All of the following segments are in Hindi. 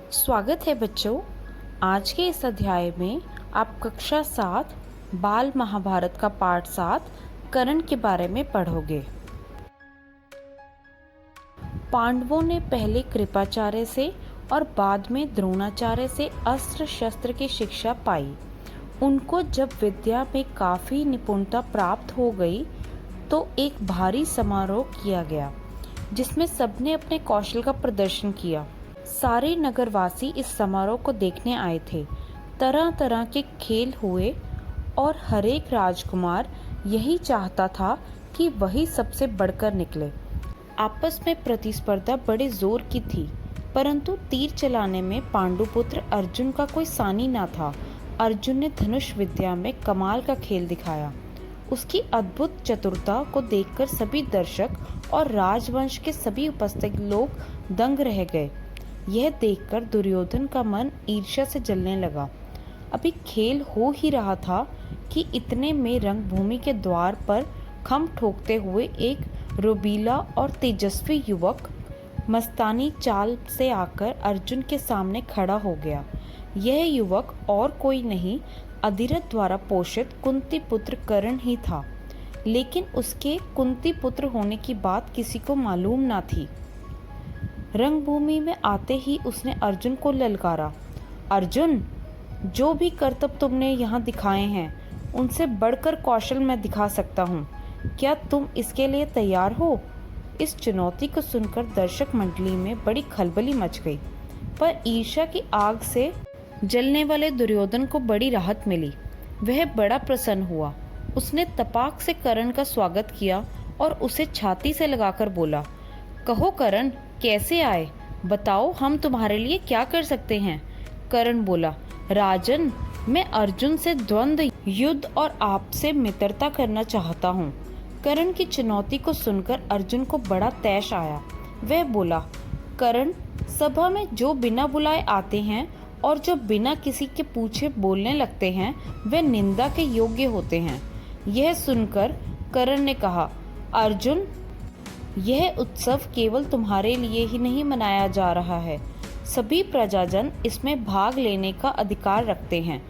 स्वागत है बच्चों। आज के इस अध्याय में आप कक्षा 7 बाल महाभारत का पाठ 7 कर्ण के बारे में पढ़ोगे। पांडवों ने पहले कृपाचार्य से और बाद में द्रोणाचार्य से अस्त्र शस्त्र की शिक्षा पाई। उनको जब विद्या में काफ़ी निपुणता प्राप्त हो गई तो एक भारी समारोह किया गया जिसमें सबने अपने कौशल का प्रदर्शन किया। सारे नगरवासी इस समारोह को देखने आए थे। तरह तरह के खेल हुए और हर एक राजकुमार यही चाहता था कि वही सबसे बढ़कर निकले। आपस में प्रतिस्पर्धा बड़े जोर की थी, परंतु तीर चलाने में पांडुपुत्र अर्जुन का कोई सानी ना था। अर्जुन ने धनुष विद्या में कमाल का खेल दिखाया। उसकी अद्भुत चतुरता को देखकर सभी दर्शक और राजवंश के सभी उपस्थित लोग दंग रह गए। यह देखकर दुर्योधन का मन ईर्ष्या से जलने लगा। अभी खेल हो ही रहा था कि इतने में रंगभूमि के द्वार पर खम ठोकते हुए एक रोबीला और तेजस्वी युवक मस्तानी चाल से आकर अर्जुन के सामने खड़ा हो गया। यह युवक और कोई नहीं, अधिरथ द्वारा पोषित कुंती पुत्र कर्ण ही था। लेकिन उसके कुंती पुत्र होने की बात किसी को मालूम ना थी। रंगभूमि में आते ही उसने अर्जुन को ललकारा। अर्जुन, जो भी करतब तुमने यहाँ दिखाए हैं उनसे बढ़कर कौशल मैं दिखा सकता हूँ। क्या तुम इसके लिए तैयार हो? इस चुनौती को सुनकर दर्शक मंडली में बड़ी खलबली मच गई, पर ईर्ष्या की आग से जलने वाले दुर्योधन को बड़ी राहत मिली। वह बड़ा प्रसन्न हुआ। उसने तपाक से कर्ण का स्वागत किया और उसे छाती से लगाकर बोला, कहो कर्ण, कैसे आए? बताओ, हम तुम्हारे लिए क्या कर सकते हैं? कर्ण बोला, राजन, मैं अर्जुन से द्वंद्व युद्ध और आपसे मित्रता करना चाहता हूँ। कर्ण की चुनौती को सुनकर अर्जुन को बड़ा तैश आया। वह बोला, कर्ण, सभा में जो बिना बुलाए आते हैं और जो बिना किसी के पूछे बोलने लगते हैं वे निंदा के योग्य होते हैं। यह सुनकर कर्ण ने कहा, अर्जुन, यह उत्सव केवल तुम्हारे लिए ही नहीं मनाया जा रहा है। सभी प्रजाजन इसमें भाग लेने का अधिकार रखते हैं।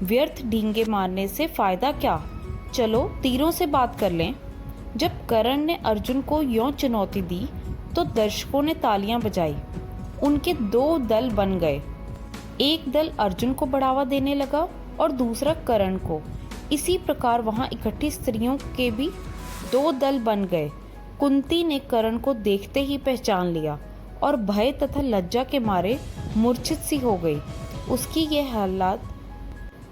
व्यर्थ ढींगे मारने से फायदा क्या? चलो तीरों से बात कर लें। जब कर्ण ने अर्जुन को यों चुनौती दी तो दर्शकों ने तालियां बजाई। उनके दो दल बन गए। एक दल अर्जुन को बढ़ावा देने लगा और दूसरा कर्ण को। इसी प्रकार वहां इकट्ठी स्त्रियों के भी दो दल बन गए। कुंती ने कर्ण को देखते ही पहचान लिया और भय तथा लज्जा के मारे मूर्छित सी हो गई। उसकी यह हालत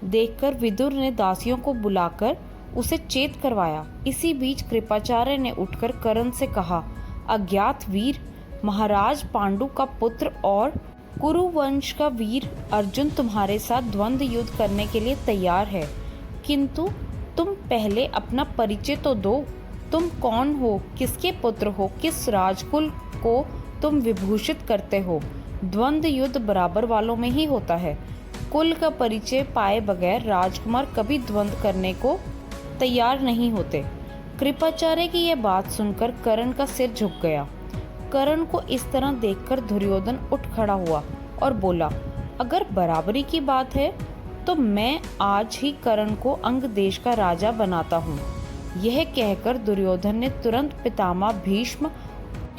देखकर विदुर ने दासियों को बुलाकर उसे चेत करवाया। इसी बीच कृपाचार्य ने उठकर कर्ण से कहा, अज्ञात वीर, महाराज पांडु का पुत्र और कुरुवंश का वीर अर्जुन तुम्हारे साथ द्वंद्व युद्ध करने के लिए तैयार है, किंतु तुम पहले अपना परिचय तो दो। तुम कौन हो, किसके पुत्र हो, किस राजकुल को तुम विभूषित करते हो? द्वंद्व युद्ध बराबर वालों में ही होता है। कुल का परिचय पाए बगैर राजकुमार कभी द्वंद्व करने को तैयार नहीं होते। कृपाचार्य की यह बात सुनकर कर्ण का सिर झुक गया। कर्ण को इस तरह देखकर दुर्योधन उठ खड़ा हुआ और बोला, अगर बराबरी की बात है तो मैं आज ही कर्ण को अंग देश का राजा बनाता हूँ। यह कहकर दुर्योधन ने तुरंत पितामह भीष्म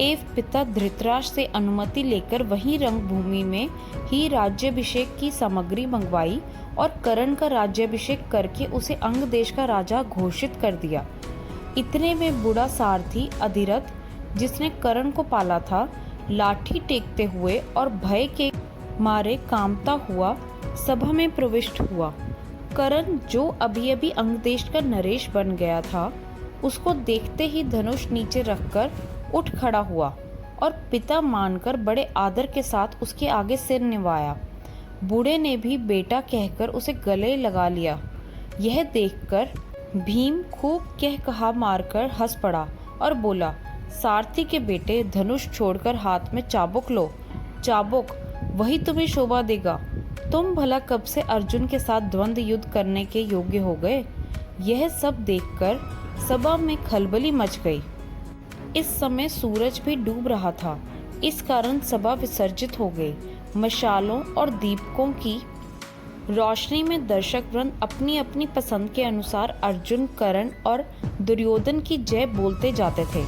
एवं पिता धृतराष्ट्र से अनुमति लेकर वहीं रंगभूमि में ही राज्याभिषेक की सामग्री मंगवाई और कर्ण का राज्याभिषेक करके उसे अंग देश का राजा घोषित कर दिया। इतने में बूढ़ा सारथी अधिरथ, जिसने कर्ण को पाला था, लाठी टेकते हुए और भय के मारे कांपता हुआ सभा में प्रविष्ट हुआ। कर्ण, जो अभी अभी अंगदेश का नरेश बन गया था, उसको देखते ही धनुष नीचे रखकर उठ खड़ा हुआ और पिता मानकर बड़े आदर के साथ उसके आगे सिर निवाया। बूढ़े ने भी बेटा कहकर उसे गले लगा लिया। यह देखकर भीम खूब कह कहा मारकर हंस पड़ा और बोला, सारथी के बेटे, धनुष छोड़कर हाथ में चाबुक लो। चाबुक, वही तुम्हें शोभा देगा। तुम भला कब से अर्जुन के साथ द्वंद्व युद्ध करने के योग्य हो गए? यह सब देखकर सभा में खलबली मच गई। इस समय सूरज भी डूब रहा था, इस कारण सभा विसर्जित हो गई। मशालों और दीपकों की रोशनी में दर्शक वृंद अपनी अपनी पसंद के अनुसार अर्जुन, कर्ण और दुर्योधन की जय बोलते जाते थे।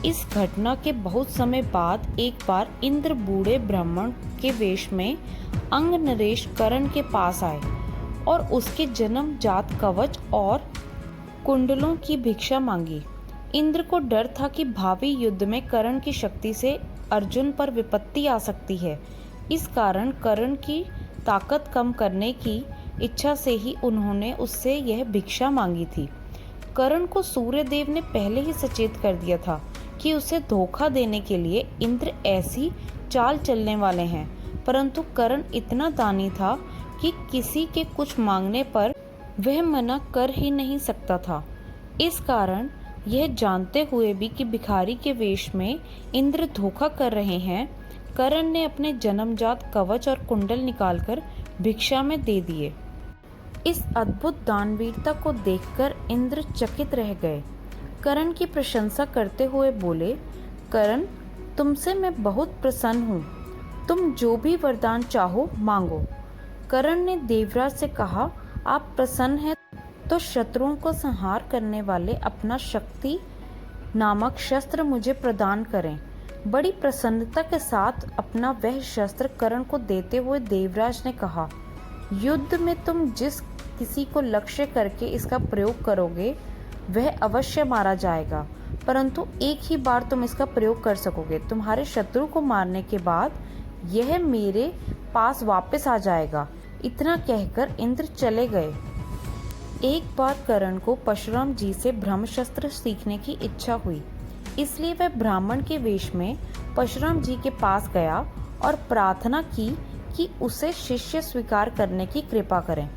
इस घटना के बहुत समय बाद एक बार इंद्र बूढ़े ब्राह्मण के वेश में अंग नरेश कर्ण के पास आए और उसके जन्म जात कवच और कुंडलों की भिक्षा मांगी। इंद्र को डर था कि भावी युद्ध में कर्ण की शक्ति से अर्जुन पर विपत्ति आ सकती है। इस कारण कर्ण की ताकत कम करने की इच्छा से ही उन्होंने उससे यह भिक्षा मांगी थी। कर्ण को सूर्यदेव ने पहले ही सचेत कर दिया था कि उसे धोखा देने के लिए इंद्र ऐसी चाल चलने वाले हैं, परंतु कर्ण इतना दानी था कि किसी के कुछ मांगने पर वह मना कर ही नहीं सकता था। इस कारण यह जानते हुए भी कि भिखारी के वेश में इंद्र धोखा कर रहे हैं, कर्ण ने अपने जन्मजात कवच और कुंडल निकालकर भिक्षा में दे दिए। इस अद्भुत दानवीरता को देखकर इंद्र चकित रह गए। कर्ण की प्रशंसा करते हुए बोले, कर्ण, तुमसे मैं बहुत प्रसन्न हूँ, तुम जो भी वरदान चाहो मांगो। कर्ण ने देवराज से कहा, आप प्रसन्न हैं तो शत्रुओं को संहार करने वाले अपना शक्ति नामक शस्त्र मुझे प्रदान करें। बड़ी प्रसन्नता के साथ अपना वह शस्त्र कर्ण को देते हुए देवराज ने कहा, युद्ध में तुम जिस किसी को लक्ष्य करके इसका प्रयोग करोगे वह अवश्य मारा जाएगा, परंतु एक ही बार तुम इसका प्रयोग कर सकोगे। तुम्हारे शत्रु को मारने के बाद यह मेरे पास वापस आ जाएगा। इतना कहकर इंद्र चले गए। एक बार कर्ण को परशुराम जी से ब्रह्मशस्त्र सीखने की इच्छा हुई, इसलिए वह ब्राह्मण के वेश में परशुराम जी के पास गया और प्रार्थना की कि उसे शिष्य स्वीकार करने की कृपा करें।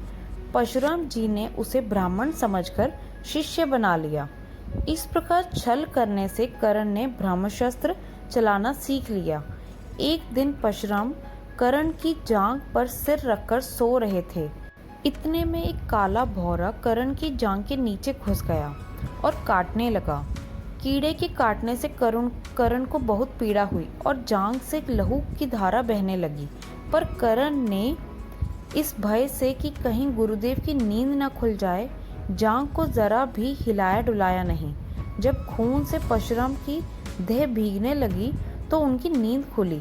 परशुराम जी ने उसे ब्राह्मण समझकर शिष्य बना लिया। इस प्रकार छल करने से कर्ण ने ब्रह्मशस्त्र चलाना सीख लिया। एक दिन परशुराम कर्ण की जांघ पर सिर रखकर सो रहे थे। इतने में एक काला भौरा कर्ण की जांघ के नीचे घुस गया और काटने लगा। कीड़े के काटने से कर्ण को बहुत पीड़ा हुई और जांघ से लहू की धारा बहने लगी, पर कर्ण ने इस भय से कि कहीं गुरुदेव की नींद न खुल जाए, जांघ को जरा भी हिलाया डुलाया नहीं। जब खून से परशुराम की देह भीगने लगी तो उनकी नींद खुली।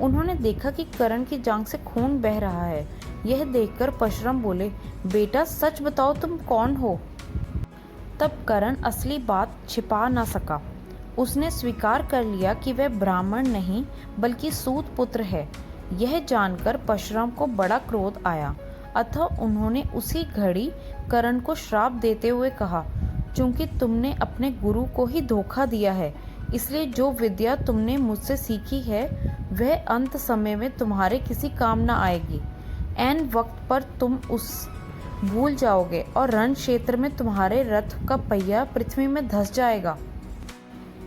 उन्होंने देखा कि कर्ण की जांघ से खून बह रहा है। यह देखकर परशुराम बोले, बेटा सच बताओ तुम कौन हो? तब कर्ण असली बात छिपा न सका। उसने स्वीकार कर लिया कि वह ब्राह्मण नहीं बल्कि सूत पुत्र है। यह जानकर परशुराम को बड़ा क्रोध आया, अतः उन्होंने उसी घड़ी कर्ण को श्राप देते हुए कहा, चूंकि तुमने अपने गुरु को ही धोखा दिया है, इसलिए जो विद्या तुमने मुझसे सीखी है वह अंत समय में तुम्हारे किसी काम न आएगी। ऐन वक्त पर तुम उस भूल जाओगे और रण क्षेत्र में तुम्हारे रथ का पहिया पृथ्वी में धंस जाएगा।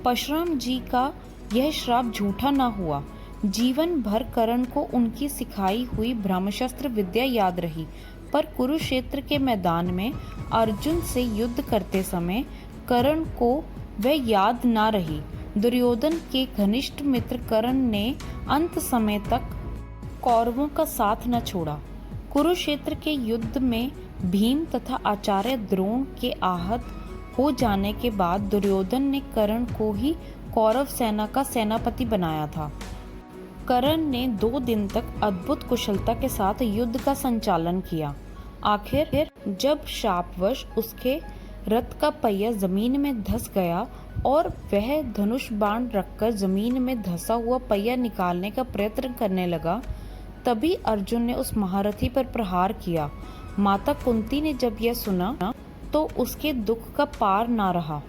परशुराम जी का यह श्राप झूठा न हुआ। जीवन भर कर्ण को उनकी सिखाई हुई ब्रह्मशस्त्र विद्या याद रही, पर कुरुक्षेत्र के मैदान में अर्जुन से युद्ध करते समय कर्ण को वह याद न रही। दुर्योधन के घनिष्ठ मित्र कर्ण ने अंत समय तक कौरवों का साथ न छोड़ा। कुरुक्षेत्र के युद्ध में भीम तथा आचार्य द्रोण के आहत हो जाने के बाद दुर्योधन ने कर्ण को ही कौरव सेना का सेनापति बनाया था। कर्ण ने 2 दिन तक अद्भुत कुशलता के साथ युद्ध का संचालन किया। आखिर जब शापवश उसके रथ का पहिया जमीन में धंस गया और वह धनुष बाण रखकर जमीन में धंसा हुआ पहिया निकालने का प्रयत्न करने लगा, तभी अर्जुन ने उस महारथी पर प्रहार किया। माता कुंती ने जब यह सुना तो उसके दुख का पार ना रहा।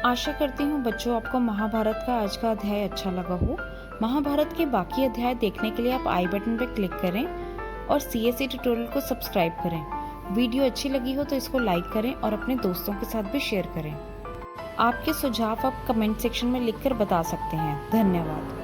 आशा करती हूँ बच्चों आपको महाभारत का आज का अध्याय अच्छा लगा हो। महाभारत के बाकी अध्याय देखने के लिए आप आई बटन पर क्लिक करें और CSE ट्यूटोरियल को सब्सक्राइब करें। वीडियो अच्छी लगी हो तो इसको लाइक करें और अपने दोस्तों के साथ भी शेयर करें। आपके सुझाव आप कमेंट सेक्शन में लिखकर बता सकते हैं। धन्यवाद।